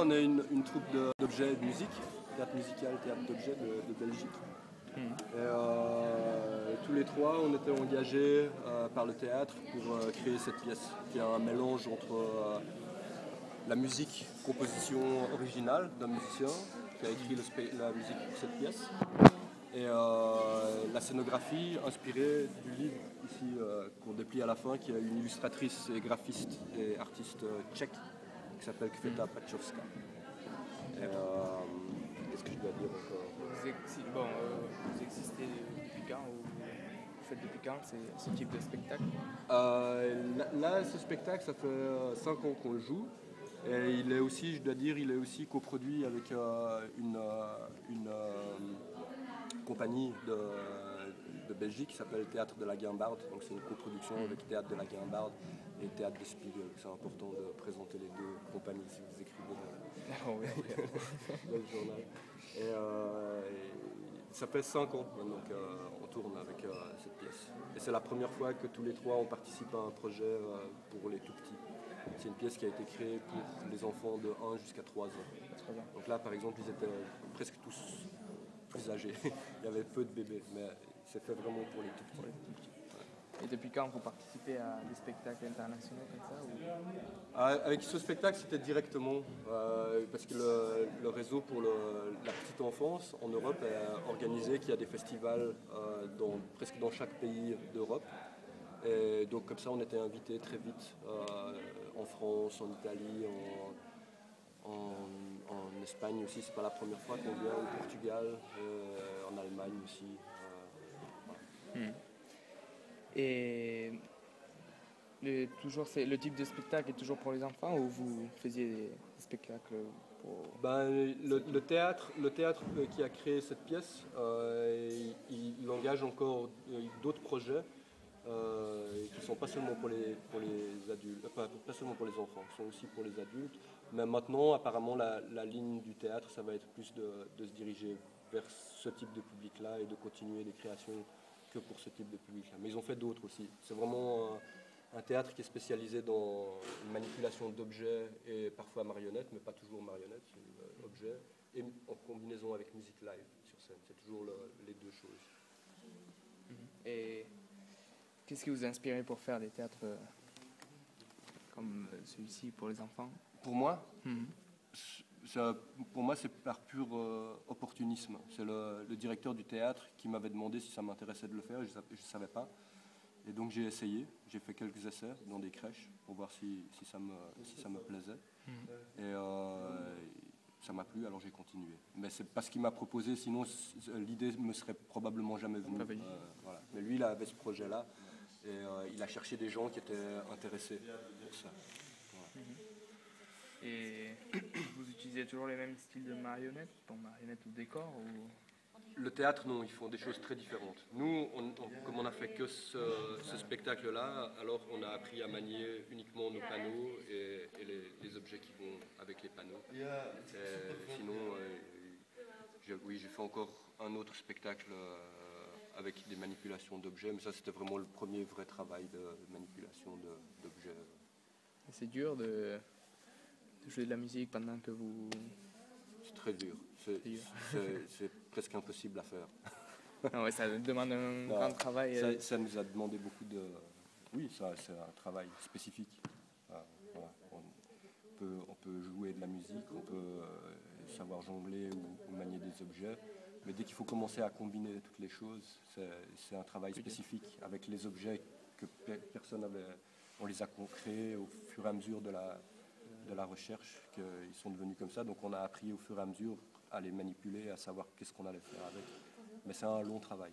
On est une troupe d'objets de musique, théâtre musical, théâtre d'objets de Belgique. Et tous les trois, on était engagés par le théâtre pour créer cette pièce, qui est un mélange entre la musique, composition originale d'un musicien qui a écrit la musique pour cette pièce, et la scénographie inspirée du livre ici qu'on déplie à la fin, qui est une illustratrice et graphiste et artiste tchèque qui s'appelle Květa Pachowska. Qu'est-ce que je dois dire encore? Vous existez depuis quand, ou vous faites depuis quand ce type de spectacle? Là, ce spectacle, ça fait 5 ans qu'on le joue. Et il est aussi, je dois dire, il est aussi coproduit avec une compagnie de Belgique qui s'appelle Théâtre de la Guimbarde. Donc c'est une coproduction avec Théâtre de la Guimbarde et Théâtre de Spiegel. C'est important de présenter les deux compagnies si vous écrivez dans le journal. Et ça fait 5 ans donc on tourne avec cette pièce. Et c'est la première fois que tous les trois on participe à un projet pour les tout petits. C'est une pièce qui a été créée pour les enfants de 1 jusqu'à 3 ans. Donc là, par exemple, ils étaient presque tous plus âgés. Il y avait peu de bébés, mais c'est fait vraiment pour les tout petits. Et depuis quand vous participez à des spectacles internationaux comme ça, ou... Avec ce spectacle, c'était directement, parce que le réseau pour la petite enfance en Europe est organisé, qu'il y a des festivals presque dans chaque pays d'Europe. Et donc comme ça, on était invités très vite en France, en Italie, en Espagne aussi. C'est pas la première fois qu'on vient, au Portugal, en Allemagne aussi. Voilà. Et le type de spectacle est toujours pour les enfants, ou vous faisiez des spectacles pour... Le théâtre qui a créé cette pièce, il engage encore d'autres projets qui ne sont pas seulement pour les adultes, pas seulement pour les enfants, qui sont aussi pour les adultes. Mais maintenant, apparemment, la ligne du théâtre, ça va être plus de se diriger vers ce type de public-là et de continuer les créations que pour ce type de public-là. Mais ils ont fait d'autres aussi. C'est vraiment un théâtre qui est spécialisé dans une manipulation d'objets et parfois marionnettes, mais pas toujours marionnettes, c'est objets, et en combinaison avec musique live sur scène. C'est toujours les deux choses. Et qu'est-ce qui vous a inspiré pour faire des théâtres comme celui-ci pour les enfants? Pour moi, c'est par pur opportunisme. C'est le directeur du théâtre qui m'avait demandé si ça m'intéressait de le faire, je ne savais pas. Et donc j'ai essayé, j'ai fait quelques essais dans des crèches pour voir si ça me plaisait. Et ça m'a plu, alors j'ai continué. Mais c'est pas ce qu'il m'a proposé, sinon l'idée me serait probablement jamais venue. Voilà. Mais lui, il avait ce projet-là, et il a cherché des gens qui étaient intéressés pour ça. Voilà. Et vous utilisez toujours les mêmes styles de marionnettes, ou décor, ou... Le théâtre, non, ils font des choses très différentes. Nous, comme on n'a fait que ce spectacle-là, alors on a appris à manier uniquement nos panneaux et les objets qui vont avec les panneaux. Sinon, j'ai fait encore un autre spectacle avec des manipulations d'objets, mais ça c'était vraiment le premier vrai travail de manipulation d'objets. C'est dur de jouer de la musique pendant que vous... C'est très dur. C'est presque impossible à faire. Ah ouais, ça demande un grand travail. Ça nous a demandé beaucoup de... Oui, c'est un travail spécifique. Voilà. On peut jouer de la musique, on peut savoir jongler ou manier des objets, mais dès qu'il faut commencer à combiner toutes les choses, c'est un travail spécifique avec les objets que personne n'avait. On les a créés au fur et à mesure de la recherche, qu'ils sont devenus comme ça. Donc on a appris au fur et à mesure à les manipuler, à savoir qu'est-ce qu'on allait faire avec. Mais c'est un long travail.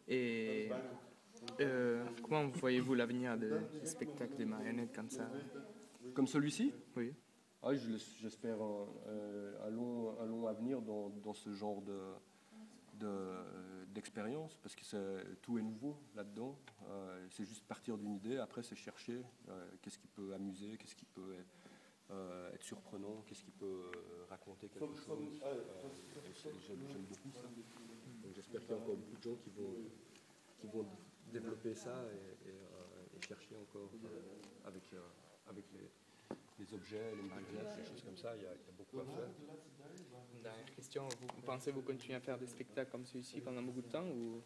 Et comment voyez-vous l'avenir des spectacles de marionnettes comme ça? Comme celui-ci? Oui. Ah, j'espère un long avenir dans ce genre d'expérience, parce que tout est nouveau là-dedans. C'est juste partir d'une idée, après c'est chercher qu'est-ce qui peut amuser, qu'est-ce qui peut être surprenant, qu'est-ce qui peut raconter quelque chose. J'aime beaucoup ça. Donc j'espère qu'il y a encore beaucoup de gens qui vont développer ça et chercher encore avec les objets, les marionnettes, des choses comme ça. Il y a beaucoup à faire. Dernière question, vous pensez vous continuer à faire des spectacles comme celui-ci pendant beaucoup de temps ou...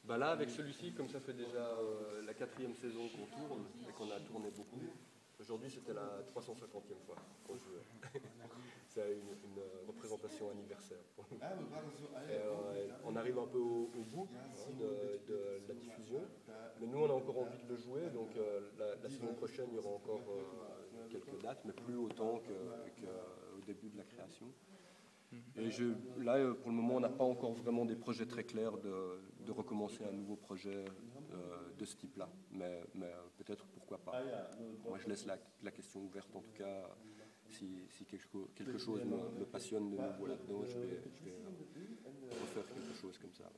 Bah là, avec celui-ci, comme ça fait déjà la 4e saison qu'on tourne et qu'on a tourné beaucoup, aujourd'hui c'était la 350e fois qu'on jouait. C'est une représentation anniversaire pour nous. On arrive un peu au bout de la diffusion, mais nous on a encore envie de le jouer, donc la saison prochaine il y aura encore quelques dates, mais plus autant qu'au début de la création. Et là, pour le moment, on n'a pas encore vraiment des projets très clairs de recommencer un nouveau projet de ce type-là. Mais peut-être pourquoi pas. Moi, je laisse la question ouverte. En tout cas, si quelque chose me passionne de nouveau là-dedans, je vais refaire quelque chose comme ça.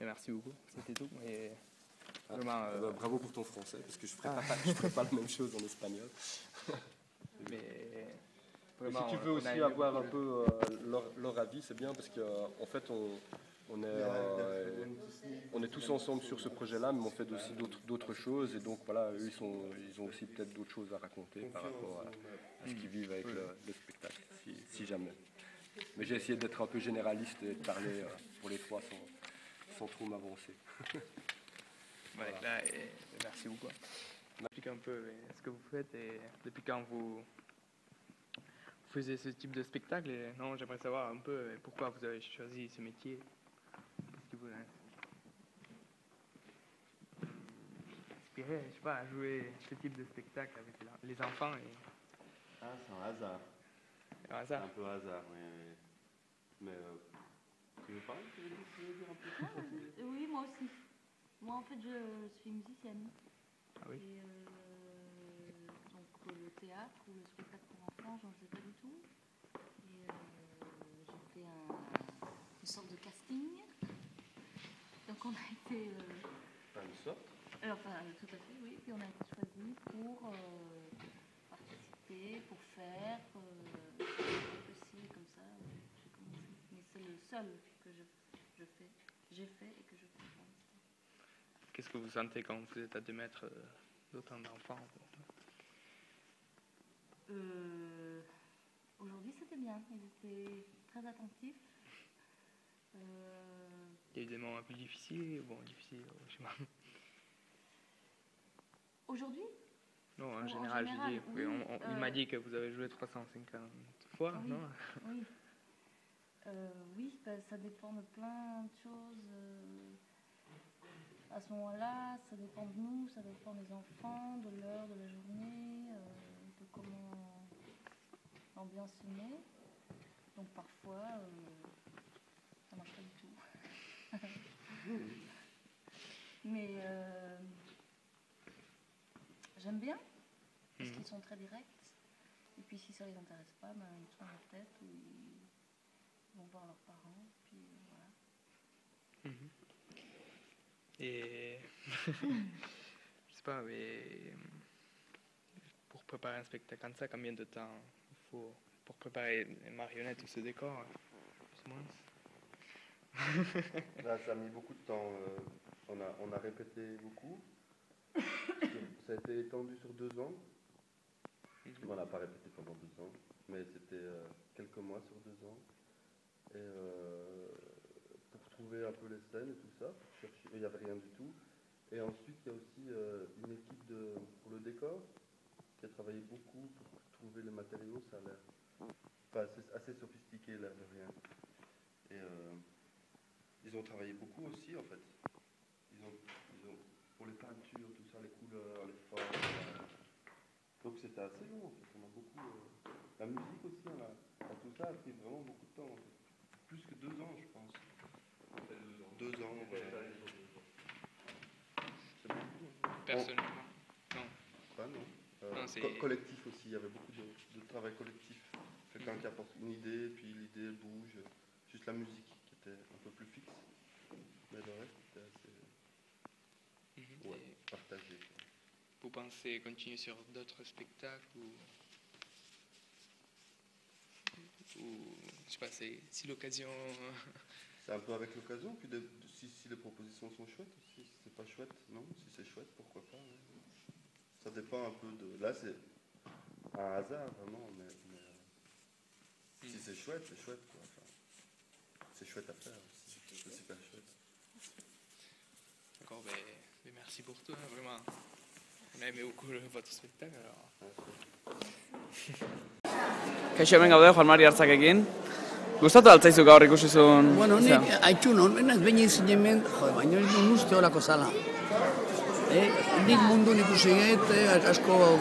Et merci beaucoup. C'était tout. Et bravo pour ton français, parce que je ne ferai pas la même chose en espagnol. Mais... Et si tu veux aussi avoir un peu leur avis, c'est bien parce qu'en fait on est tous ensemble sur ce projet-là, mais on fait aussi d'autres choses et donc voilà, eux ils ont aussi peut-être d'autres choses à raconter par rapport à ce qu'ils vivent avec le spectacle, si jamais. Mais j'ai essayé d'être un peu généraliste et de parler pour les trois sans trop m'avancer. Voilà. Merci beaucoup. Expliquez un peu ce que vous faites et depuis quand vous faisiez ce type de spectacle. Et non, j'aimerais savoir un peu pourquoi vous avez choisi ce métier. Qu'est-ce qui vous a inspiré, je sais pas, à jouer ce type de spectacle avec les enfants Ah, c'est un hasard. C'est un peu hasard, mais tu veux parler? Tu veux dire un peu? Oui, moi aussi. Moi, en fait, je suis musicienne. Ah oui. Et donc, le théâtre ou le spectacle pour enfants, j'en faisais pas du tout. Et j'ai fait une sorte de casting. Donc, on a été... Une sorte? Enfin, tout à fait, oui. Puis on a été choisis pour participer, pour faire aussi, comme ça. J'ai commencé. Mais c'est le seul que j'ai fait et que je fais pour l'instant. Qu'est-ce que vous sentez quand vous êtes à 2 mètres d'autant d'enfants? Aujourd'hui, c'était bien. Ils étaient très attentifs. Il y a eu des moments un peu difficiles, je sais pas. Aujourd'hui? Non, en En général, général, je dis. oui, Il m'a dit que vous avez joué 350 fois, oui, non? Oui. Oui, ça dépend de plein de choses. À ce moment-là, ça dépend de nous, ça dépend des enfants, de l'heure, de la journée, de comment l'ambiance se met. Donc parfois, ça marche pas du tout. Mais j'aime bien, parce qu'ils sont très directs. Et puis si ça les intéresse pas, ben, ils tournent la tête ou ils vont voir leurs parents. Puis voilà. Et je sais pas, mais pour préparer un spectacle comme ça, combien de temps il faut pour préparer les marionnettes ou ce décor, plus ou moins? Là, ça a mis beaucoup de temps. On a répété beaucoup. Ça a été étendu sur 2 ans. On n'a pas répété pendant 2 ans, mais c'était quelques mois sur 2 ans. Et pour trouver un peu les scènes et tout ça, pour chercher, il n'y avait rien du tout. Et ensuite, il y a aussi une équipe pour le décor qui a travaillé beaucoup pour trouver les matériaux. Ça a l'air assez sophistiqué, l'air de rien. Et ils ont travaillé beaucoup aussi, en fait. Ils ont pour les peintures, tout ça, les couleurs, les formes. Donc c'était assez long, en fait. On a beaucoup. La musique aussi, tout ça a pris vraiment beaucoup de temps. En fait. Plus que 2 ans, je pense. 2 ans, voilà. Personnellement, non. Ah non. Non, c'est- Collectif aussi, il y avait beaucoup de travail collectif. Quelqu'un qui apporte une idée, puis l'idée bouge. Juste la musique qui pensez continuer sur d'autres spectacles ou je sais pas, si l'occasion... C'est un peu avec l'occasion, puis si les propositions sont chouettes, si c'est pas chouette, non, si c'est chouette, pourquoi pas. Ouais. Ça dépend un peu de... Là, c'est un hasard, vraiment, mais si c'est chouette, quoi. Enfin, c'est chouette à faire, c'est super chouette. D'accord, ben, merci pour tout, hein, vraiment. On a aimé beaucoup votre spectacle, alors. Kaixo, hemen gaude, Juan Mari Artzakekin. Gustatu altzaizu gaur ikusizun? Bueno, nik haitxun honenaz behin izin hemen, baina ez duen uste horako zala. Nik mundun ikusi get, asko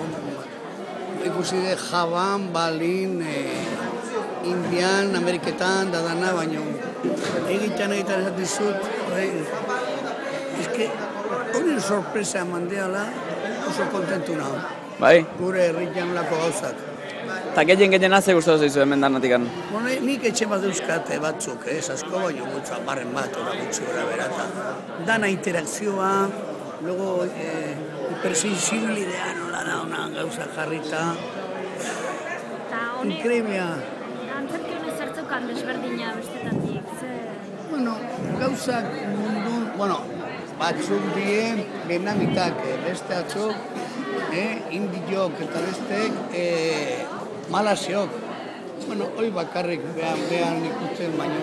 ikusi get Jaban, Balin, Indian, Ameriketan, dadana, baina egitan esaten zut, hori sorpresa eman deala, oso kontentu nago. Bai? Gure herrian lako gauzak. Eta gehien ze gustatu zaizu hemen danatikan? Bueno, nik etxe bat euskate batzuk, asko baino gutxu, barren bat, gutxi gora berata. Dana interakzioa, luego hipersensibilidea nola da ona gauza jarrita. Inkremia. Antzerki honez hartzukan desberdina bestetatik, Bueno, gauzak mundun, batzuk dien benamitak, beste atzuk, indiok eta bestek malasiok. Bueno, hori bakarrik behan ikusten, baina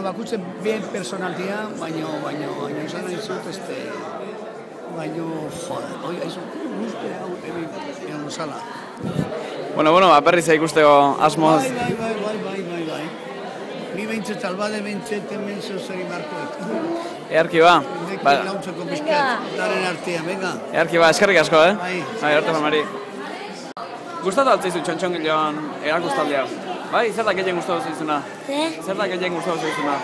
bakutzen bien personaltia, baina izan nahi zut, baina, hori haizu, guzti hau egon zala. Bueno, berriz ikusteko asmoz. Bai. Ni behintzat albade behintzat hemen zozeri marko dut. Earki ba. Launtzeko bizkat, daren artean, venga. Earki ba, eskerrik asko, Bai. Arte, Juan Mari. Gustatu altzaizu txontxongiloan erakustaldea? Bai, zer da gehien gustatu zaizuna? Zer da gehien gustatu zaizuna?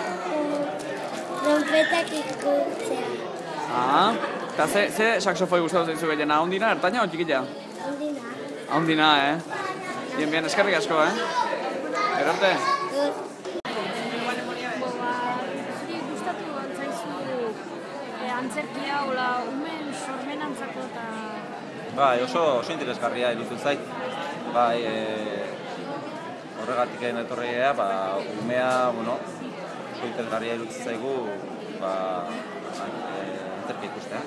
Trompetak ikutzea. Eta ze saxofoi gustatu zaizu gehiena? Ahondina, ertaina o txikila? Ahondina. Ahondina, Bien, eskerrik asko, Erarte? Gustatu altzaizu antzerkia, hola, umen sormen antzako eta... Bai, oso interesgarria iruditu zait. Bai, horregatik etorria, umea, oso interesgarria iruditu zaigu, antzerkia ikustea.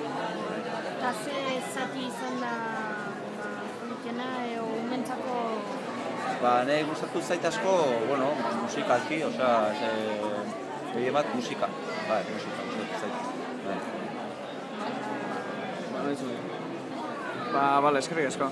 Eta ze zati izan da politena, umentzako... Nahi gustatu zait asko, musikalki, gehien bat musika. Bai, musika, gustatu zait. Bale, eskerrik asko.